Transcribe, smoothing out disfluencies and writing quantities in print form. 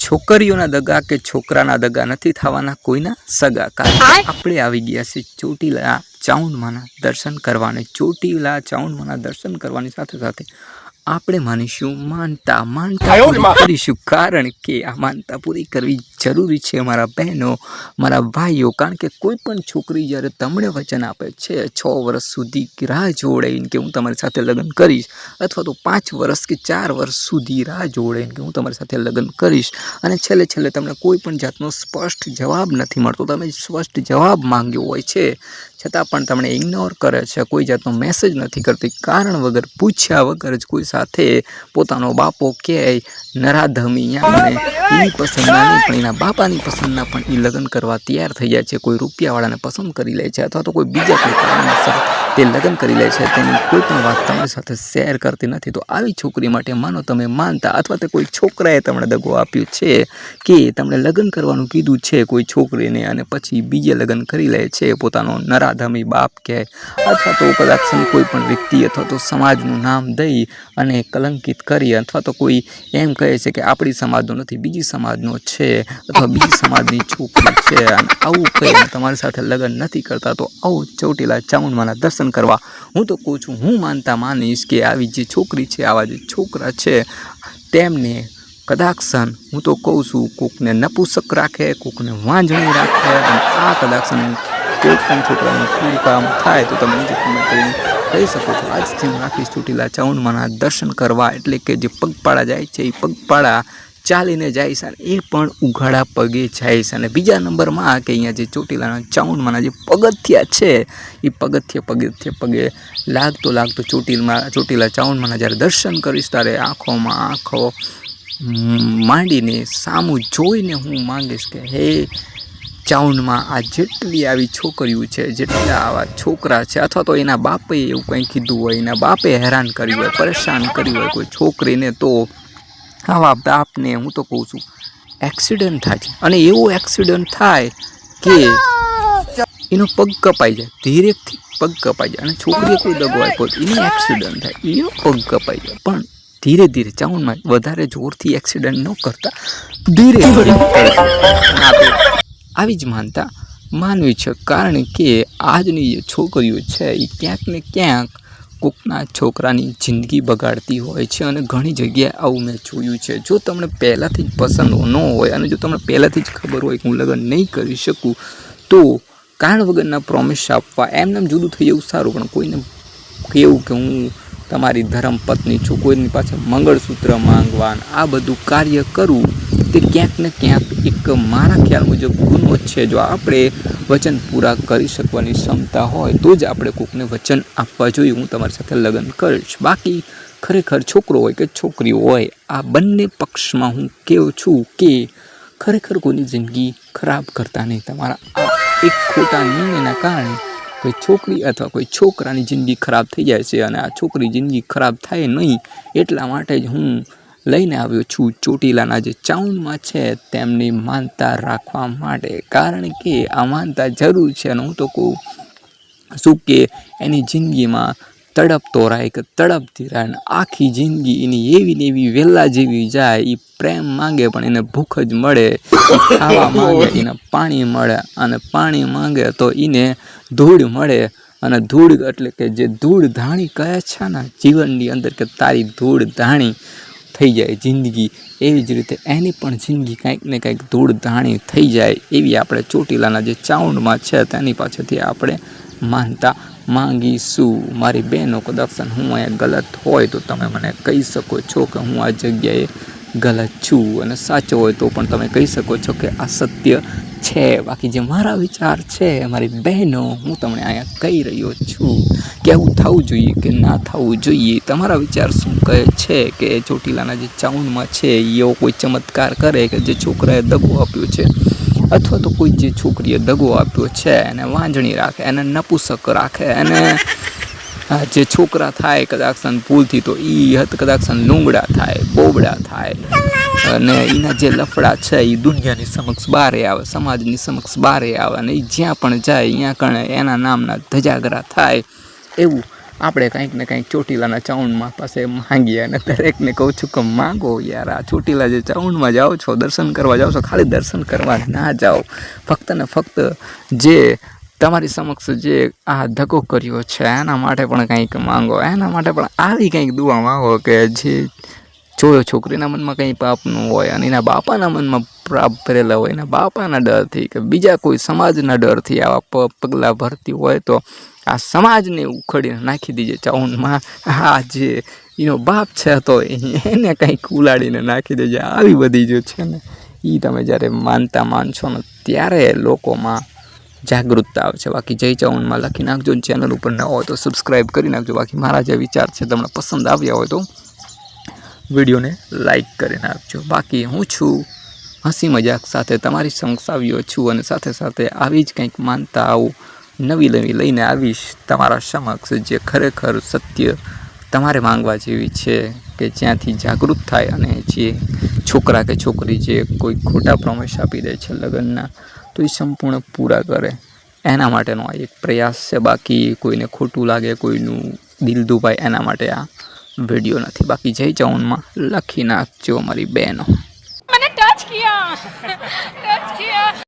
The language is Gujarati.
છોકરીઓના દગા કે છોકરાના દગા નથી થવાના કોઈના સગા, કારણ કે આપણે આવી ગયા છે ચોટીલા ચામુંડમાના દર્શન કરવાને. ચોટીલા ચામુંડમાના દર્શન કરવાની સાથે સાથે આપણે માનીશું માનતા પૂરી કરીશું, કારણ કે આ માનતા પૂરી કરવી જરૂરી છે મારા બહેનો, મારા ભાઈઓ. કારણ કે કોઈ પણ છોકરી જ્યારે તમને વચન આપે છે 6 વર્ષ સુધી રાહ જોડાઈને કે હું તમારી સાથે લગ્ન કરીશ, અથવા તો 5 વર્ષ કે 4 વર્ષ સુધી રાહ જોડાઈને કે હું તમારી સાથે લગ્ન કરીશ, અને છેલ્લે તમને કોઈ પણ જાતનો સ્પષ્ટ જવાબ નથી મળતો, તમે સ્પષ્ટ જવાબ માંગ્યો હોય છે છતાં પણ તમને ઇગ્નોર કરે છે, કોઈ જાતનો મેસેજ નથી કરતી, કારણ વગર પૂછ્યા વગર જ કોઈ સાથે પોતાનો બાપો કે નરાધમી મને એની પસંદના નહીં પણ એના બાપાની પસંદના પણ એ લગ્ન કરવા તૈયાર થઈ જાય છે, કોઈ રૂપિયાવાળાને પસંદ કરી લે છે, અથવા તો કોઈ બીજા કોઈ કારણસર તે લગ્ન કરી લે છે, તેની કોઈ પણ વાત તમારી સાથે શેર કરતી નથી. તો આવી છોકરી માટે માનો તમે માનતા, અથવા તો કોઈ છોકરાએ તમને દગો આપ્યો છે કે તમને લગ્ન કરવાનું કીધું છે કોઈ છોકરીને, અને પછી બીજે લગ્ન કરી લે છે પોતાનો નરાધમી બાપ કે, અથવા તો કદાચ કોઈ પણ વ્યક્તિ અથવા તો સમાજનું નામ દઈ અને કલંકિત કરી, અથવા તો કોઈ એમ કહે છે કે આપણી સમાજનો નથી બીજી સમાજનો છે, અથવા બીજી સમાજની છોકરી છે, અને આવું કહીને તમારી સાથે લગ્ન નથી કરતા, તો આવો ચોટીલા ચામુંડમાના દર્શન કરવા હું તો કહું છું. હું માનતા માનીશ કે આવી જે છોકરી છે, આવા જે છોકરા છે, તેમને કદાક્ષન હું તો કહું છું કોકને નપુસક રાખે, કોકને વાંઝણી રાખે, અને આ કદાક્ષન કોઈ પણ છોકરાનું પૂરું કામ થાય તો તમે નીચે કમેન્ટ કરીને કહી શકો છો. આજથી હું રાખીશ ચોટીલા ચામુંડમાના દર્શન કરવા, એટલે કે જે પગપાળા જાય છે એ પગપાળા ચાલીને જાય છે, અને એ પણ ઉઘાડા પગે જાય છે. અને બીજા નંબરમાં કે અહીંયા જે ચોટીલાના ચામુંડમાના જે પગથિયા છે એ પગે લાગતો ચોટીલા ચામુંડમાના જ્યારે દર્શન કરીશ ત્યારે આંખોમાં આંખો માંડીને સામું જોઈને હું માંગીશ કે હે ચામુંડમાં, આ જેટલી આવી છોકરીઓ છે, જેટલા આવા છોકરા છે, અથવા તો એના બાપે એવું કંઈ કીધું હોય, એના બાપે હેરાન કર્યું હોય, પરેશાન કર્યું હોય કોઈ છોકરીને, તો આવા બાપને હું તો કહું છું એક્સિડન્ટ થાય છે, અને એવો એક્સિડન્ટ થાય કે એનો પગ કપાઈ જાય, ધીરેથી પગ કપાઈ જાય, અને છોકરીએ કોઈ દગો આપ્યો એને એક્સિડન્ટ થાય, એનો પગ કપાઈ જાય, પણ ધીરે ધીરે ચામુંડમાં વધારે જોરથી એક્સિડન્ટ ન કરતા ધીરે આવી જ માનતા માનવી છે, કારણ કે આજની જે છોકરીઓ છે એ ક્યાંક ને ક્યાંક કોકના છોકરાની જિંદગી બગાડતી હોય છે, અને ઘણી જગ્યાએ આવું મેં જોયું છે. જો તમને પહેલાંથી જ પસંદ ન હોય, અને જો તમને પહેલાંથી જ ખબર હોય કે હું લગ્ન નહીં કરી શકું, તો કારણ વગરના પ્રોમિસ આપવા એમને જુદું થઈ જવું સારું, પણ કોઈને કહેવું કે હું તમારી ધર્મપત્ની છું, કોઈની પાસે મંગળસૂત્ર માંગવા આ બધું કાર્ય કરવું, તે ક્યાંક ને ક્યાંક એક મારા ખ્યાલ મુજબ ગુનો છે. જો આપણે વચન પૂરા કરી શકવાની ક્ષમતા હોય તો જ આપણે કોકને વચન આપવા જોઈએ હું તમારી સાથે લગ્ન કરીશ. બાકી ખરેખર છોકરો હોય કે છોકરી હોય, આ બંને પક્ષમાં હું કહું છું કે ખરેખર કોઈની જિંદગી ખરાબ કરતા નહીં. તમારા આ એક ખોટા નિર્ણયના કારણે કોઈ છોકરી અથવા કોઈ છોકરાની જિંદગી ખરાબ થઈ જાય છે, અને આ છોકરી જિંદગી ખરાબ થાય નહીં એટલા માટે જ હું લઈને આવ્યો છું ચોટીલાના જે ચામુંડમાં છે તેમની માનતા રાખવા માટે, કારણ કે આ માનતા જરૂર છે. અને હું તો કહું શું કે એની જિંદગીમાં તડપતો રહે કે તડપતી રહે, અને આખી જિંદગી એની એવી ને એવી વેલા જેવી જાય. એ પ્રેમ માંગે પણ એને ભૂખ જ મળે, ખાવા માંગે એને પાણી મળે, અને પાણી માંગે તો એને ધૂળ મળે, અને ધૂળ એટલે કે જે ધૂળ ધાણી કહે છે ને જીવનની અંદર, કે તારી ધૂળ ધાણી થઈ જાય જિંદગી, એવી જ રીતે એની પણ જિંદગી કંઈક ને કંઈક ધૂળ ધાણી થઈ જાય, એવી આપણે ચોટીલાના જે ચામુંડમાં છે તેની પાસેથી આપણે માનતા માંગીશું. મારી બહેનો, કદાચ હું અહીંયા ગલત હોય તો તમે મને કહી શકો છો કે હું આ જગ્યાએ ગલત છું, અને સાચો હોય તો પણ તમે કહી શકો છો કે આ સત્ય છે. બાકી જે મારા વિચાર છે મારી બહેનો, હું તમને અહીંયા કહી રહ્યો છું કે આવું થવું જોઈએ કે ના થવું જોઈએ. તમારા વિચાર શું કહે છે કે ચોટીલાના જે ચામુંડમાં છે એવો કોઈ ચમત્કાર કરે કે જે છોકરાએ દગો આપ્યો છે, અથવા તો કોઈ જે છોકરીએ દગો આપ્યો છે એને વાંઝણી રાખે, એને નપુસક રાખે, એને જે છોકરા થાય કદાક્ષન ભૂલથી તો એ કદાક્ષન લુંગડા થાય, બોબડા થાય, અને એના જે લફડા છે એ દુનિયાની સમક્ષ બહારે આવે, સમાજની સમક્ષ બહારે આવે, અને એ જ્યાં પણ જાય ત્યાં કણે એના નામના ધજાગરા થાય. એવું આપણે કંઈક ને કંઈક ચોટીલાના ચાઉંડમાં પાસે માંગીએ અને દરેકને કહું છું કે માંગો યાર. આ ચોટીલા જે ચાઉંડમાં જાઓ છો, દર્શન કરવા જાઓ છો, ખાલી દર્શન કરવા ના જાઓ. ફક્ત ને ફક્ત જે તમારી સમક્ષ જે આ ધક્કો કર્યો છે એના માટે પણ કંઈક માંગો, એના માટે પણ આવી કંઈક દુઆ માંગો કે જે જોયો છોકરીના મનમાં કંઈ પાપનું હોય અને એના બાપાના મનમાં પાપ ભરેલા હોય, એના બાપાના ડરથી કે બીજા કોઈ સમાજના ડરથી આવા પગલાં ભરતી હોય તો આ સમાજને ઉખડીને નાખી દીજે ચાઉંડમાં. આ જે એનો બાપ છે તો એને કંઈક ઉલાડીને નાખી દેજે. આવી બધી જે છે ને એ તમે જ્યારે માનશો ને ત્યારે લોકોમાં જાગૃતતા આવશે. બાકી જય ચાઉંડમાં લખી નાખજો. ચેનલ ઉપર ન હોય તો સબસ્ક્રાઈબ કરી નાખજો. બાકી મારા જે વિચાર છે તમને પસંદ આવ્યા હોય તો વિડીયોને લાઈક કરી નાખજો. બાકી હું છું હસી મજાક સાથે તમારી સમક્ષ આવ્યો છું અને સાથે સાથે આવી જ કંઈક માનતા આવું નવી લઈને આવીશ તમારા સમક્ષ, જે ખરેખર સત્ય તમારે માંગવા જેવી છે કે જ્યાંથી જાગૃત થાય અને જે છોકરા કે છોકરી જે કોઈ ખોટા પ્રોમિસ આપી દે છે લગ્નના તો એ સંપૂર્ણ પૂરા કરે, એના માટેનો આ એક પ્રયાસ છે. બાકી કોઈને ખોટું લાગે, કોઈનું દિલ દુભાય એના માટે આ વિડીયો નથી. બાકી જય ચાઉંડમાં લખી નાખજો મારી બહેનો. मैंने टच किया